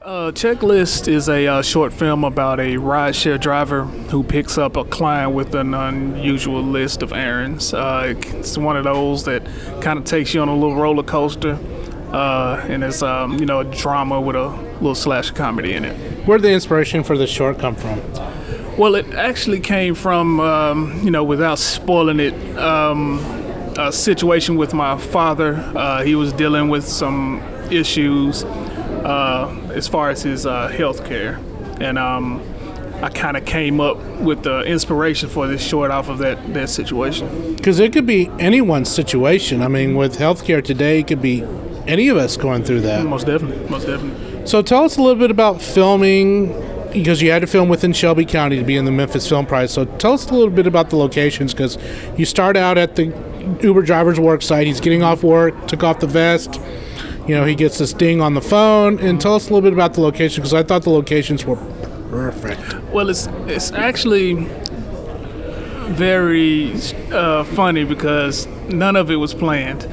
Checklist is a short film about a rideshare driver who picks up a client with an unusual list of errands. It's one of those that kind of takes you on a little roller coaster, and it's a drama with a little slash comedy in it. Where'd the inspiration for this short come from? Well, it actually came from, without spoiling it, a situation with my father. He was dealing with some issues as far as his health care. And I kind of came up with the inspiration for this short off of that situation. Because it could be anyone's situation. I mean, with healthcare today, it could be any of us going through that. Most definitely. So tell us a little bit about filming, because you had to film within Shelby County to be in the Memphis Film Prize. So tell us a little bit about the locations, because you start out at the Uber driver's work site. He's getting off work, took off the vest. He gets this ding on the phone. And tell us a little bit about the location, because I thought the locations were perfect. Well, it's actually very funny because none of it was planned.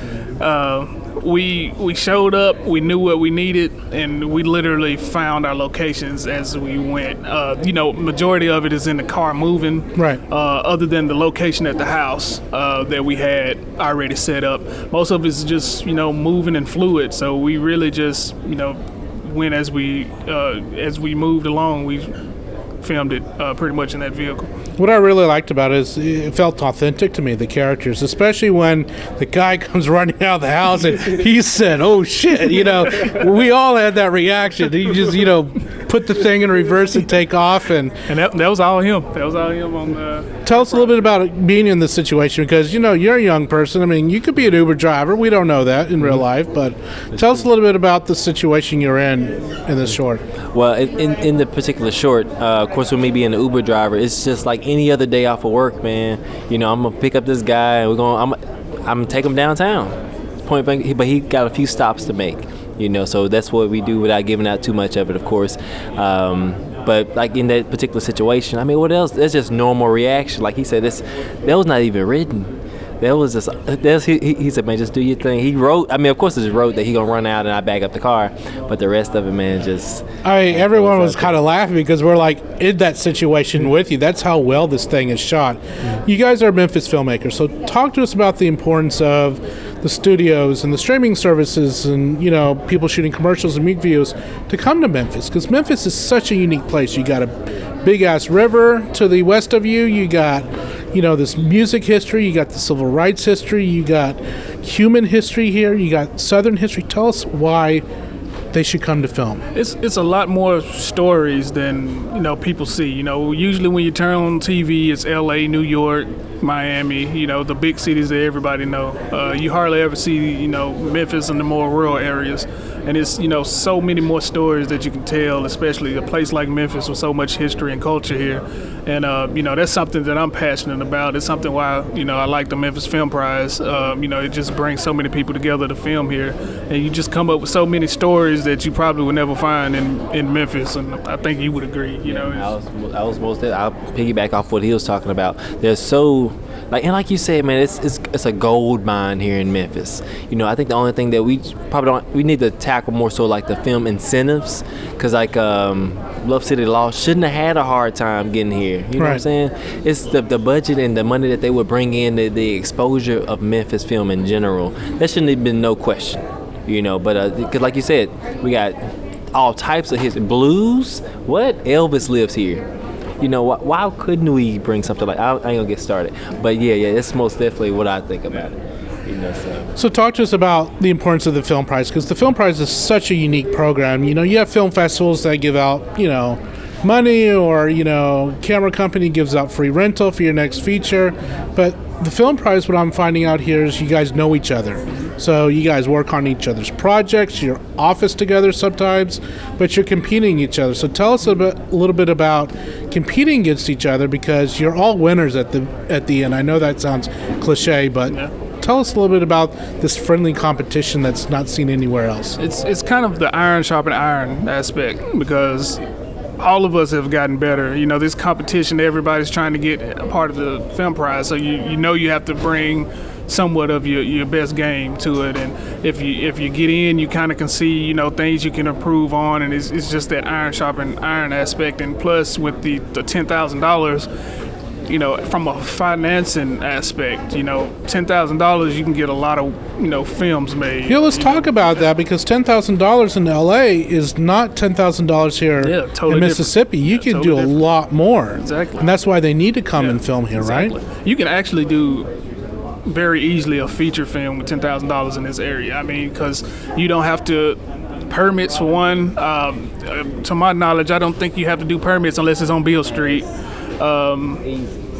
We showed up, we knew what we needed, and we literally found our locations as we went. Majority of it is in the car moving. Right. Other than the location at the house that we had already set up. Most of it is just, moving and fluid. So we really just, went as we moved along. We filmed it pretty much in that vehicle. What I really liked about it is it felt authentic to me, the characters, especially when the guy comes running out of the house and he said, "Oh shit," we all had that reaction. He just, put the thing in reverse and take off. And that was all him. That was all him on the... Tell us a little bit about being in this situation, because, you're a young person. I mean, you could be an Uber driver. We don't know that in real life, but tell us a little bit about the situation you're in this short. Well, in the particular short, of course, with me being an Uber driver, it's just like any other day off of work, man. I'm gonna pick up this guy and I'm gonna take him downtown. Point blank, but he got a few stops to make. So that's what we do without giving out too much of it, of course. But like in that particular situation, I mean, what else? That's just normal reaction. Like he said, that was not even written. That was just, he said, man, just do your thing. He wrote, of course it's wrote that he gonna run out and I back up the car, but the rest of it, man, just... everyone was kind of laughing because we're like in that situation with you. That's how well this thing is shot. You guys are Memphis filmmakers, so talk to us about the importance of the studios and the streaming services and, people shooting commercials and music videos to come to Memphis, because Memphis is such a unique place. You got a big-ass river to the west of you. You got... this music history, you got the civil rights history, you got human history here, you got Southern history. Tell us why they should come to film. It's a lot more stories than, people see. Usually when you turn on TV, it's LA, New York, Miami, the big cities that everybody know. You hardly ever see, Memphis and the more rural areas. And it's, so many more stories that you can tell, especially a place like Memphis with so much history and culture here. And, that's something that I'm passionate about. It's something why, I like the Memphis Film Prize. It just brings so many people together to film here. And you just come up with so many stories that you probably would never find in Memphis. And I think you would agree, I'll piggyback off what he was talking about. There's so... like you said, man, it's a gold mine here in Memphis. I think the only thing that we need to tackle more so like the film incentives, because Love City Law shouldn't have had a hard time getting here. You know what I'm saying? It's the budget and the money that they would bring in, the exposure of Memphis film in general. That shouldn't have been no question. But because like you said, we got all types of history. Blues. What? Elvis lives here. Why couldn't we bring something like... I ain't gonna get started, but yeah, it's most definitely what I think about it. So talk to us about the importance of the Film Prize, because the Film Prize is such a unique program. You have film festivals that give out, money, or, camera company gives out free rental for your next feature. But the Film Prize, what I'm finding out here is you guys know each other. So you guys work on each other's projects, your office together sometimes, but you're competing each other. So tell us a little bit about competing against each other, because you're all winners at the end. I know that sounds cliche, but tell us a little bit about this friendly competition that's not seen anywhere else. It's kind of the iron sharpen iron aspect, because all of us have gotten better. This competition, everybody's trying to get a part of the film prize, so you have to bring somewhat of your best game to it. And if you get in, you kind of can see, you know, things you can improve on, and it's just that iron sharpening iron aspect. And plus with the $10,000, you know, from a financing aspect, you know, $10,000 you can get a lot of, you know, films made. Yeah, let's talk about that, because $10,000 in LA is not $10,000 here totally in Mississippi. You can do a lot more. Exactly. And that's why they need to come and film here, exactly. right? You can actually do very easily a feature film with $10,000 in this area. I mean, because you don't have to permits for one. To my knowledge, I don't think you have to do permits unless it's on Beale Street.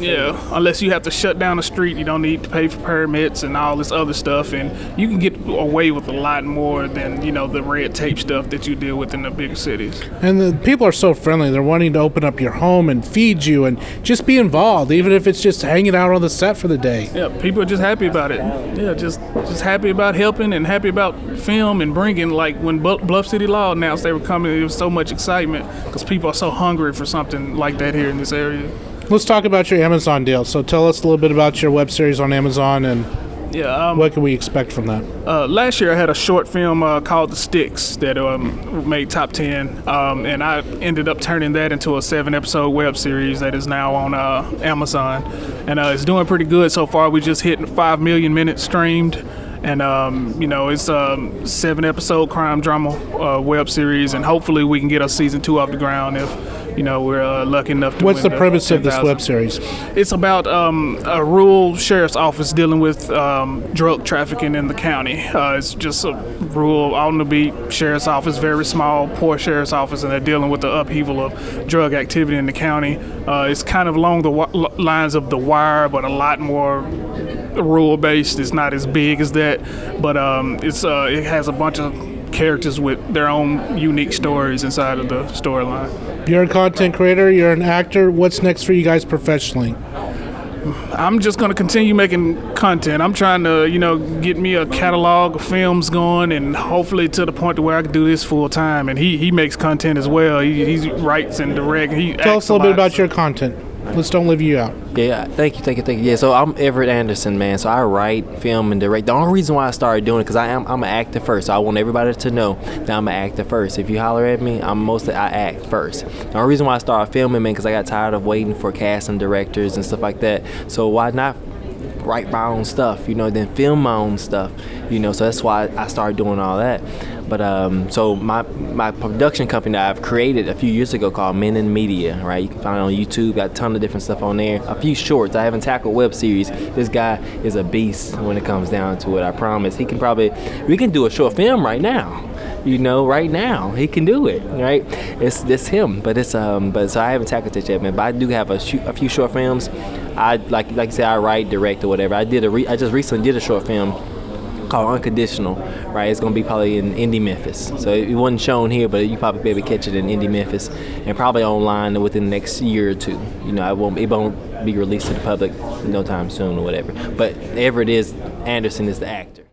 Yeah, unless you have to shut down the street, you don't need to pay for permits and all this other stuff, and you can get away with a lot more than, you know, the red tape stuff that you deal with in the bigger cities. And the people are so friendly. They're wanting to open up your home and feed you and just be involved, even if it's just hanging out on the set for the day. Yeah, people are just happy about it. Yeah, just happy about helping and happy about film and bringing, like when Bluff City Law announced they were coming, there was so much excitement because people are so hungry for something like that here in this area. Let's talk about your Amazon deal. So tell us a little bit about your web series on Amazon and what can we expect from that? Last year I had a short film called The Sticks that made top 10, and I ended up turning that into a 7-episode web series that is now on Amazon, and it's doing pretty good so far. We just hit 5 million minutes streamed, and you know, it's a 7-episode crime drama web series, and hopefully we can get a season 2 off the ground if, you know, we're lucky enough to What's win the premise of this 10,000. web series? It's about a rural sheriff's office dealing with drug trafficking in the county. It's just a rural, on the beat sheriff's office, very small, poor sheriff's office, and they're dealing with the upheaval of drug activity in the county. It's kind of along the lines of The Wire, but a lot more rural based. It's not as big as that, but it has a bunch of characters with their own unique stories inside of the storyline. You're a content creator, you're an actor. What's next for you guys professionally? I'm just going to continue making content. I'm trying to, you know, get me a catalog of films going, and hopefully to the point to where I can do this full time. And he makes content as well. He writes and directs. Tell us a little bit about your content. Let's don't leave you out. Yeah, thank you. Yeah, so I'm Everett Anderson, man. So I write, film, and direct. The only reason why I started doing it because I'm an actor first. So I want everybody to know that I'm an actor first. If you holler at me, I act first. The only reason why I started filming, man, because I got tired of waiting for casting directors and stuff like that. So why not write my own stuff, you know, then film my own stuff, you know, so that's why I started doing all that. But so my production company that I've created a few years ago called Men in Media, right? You can find it on YouTube, got a ton of different stuff on there. A few shorts. I haven't tackled web series. This guy is a beast when it comes down to it, I promise. We can do a short film right now. You know, right now he can do it, right? It's him, but so I haven't tackled it yet, man. But I do have a few short films. I like you said, I write, direct, or whatever. I just recently did a short film called Unconditional, right? It's gonna be probably in Indie Memphis. So it wasn't shown here, but you probably be able to catch it in Indie Memphis and probably online within the next year or two. You know, it won't be released to the public no time soon or whatever. But Everett Anderson is the actor.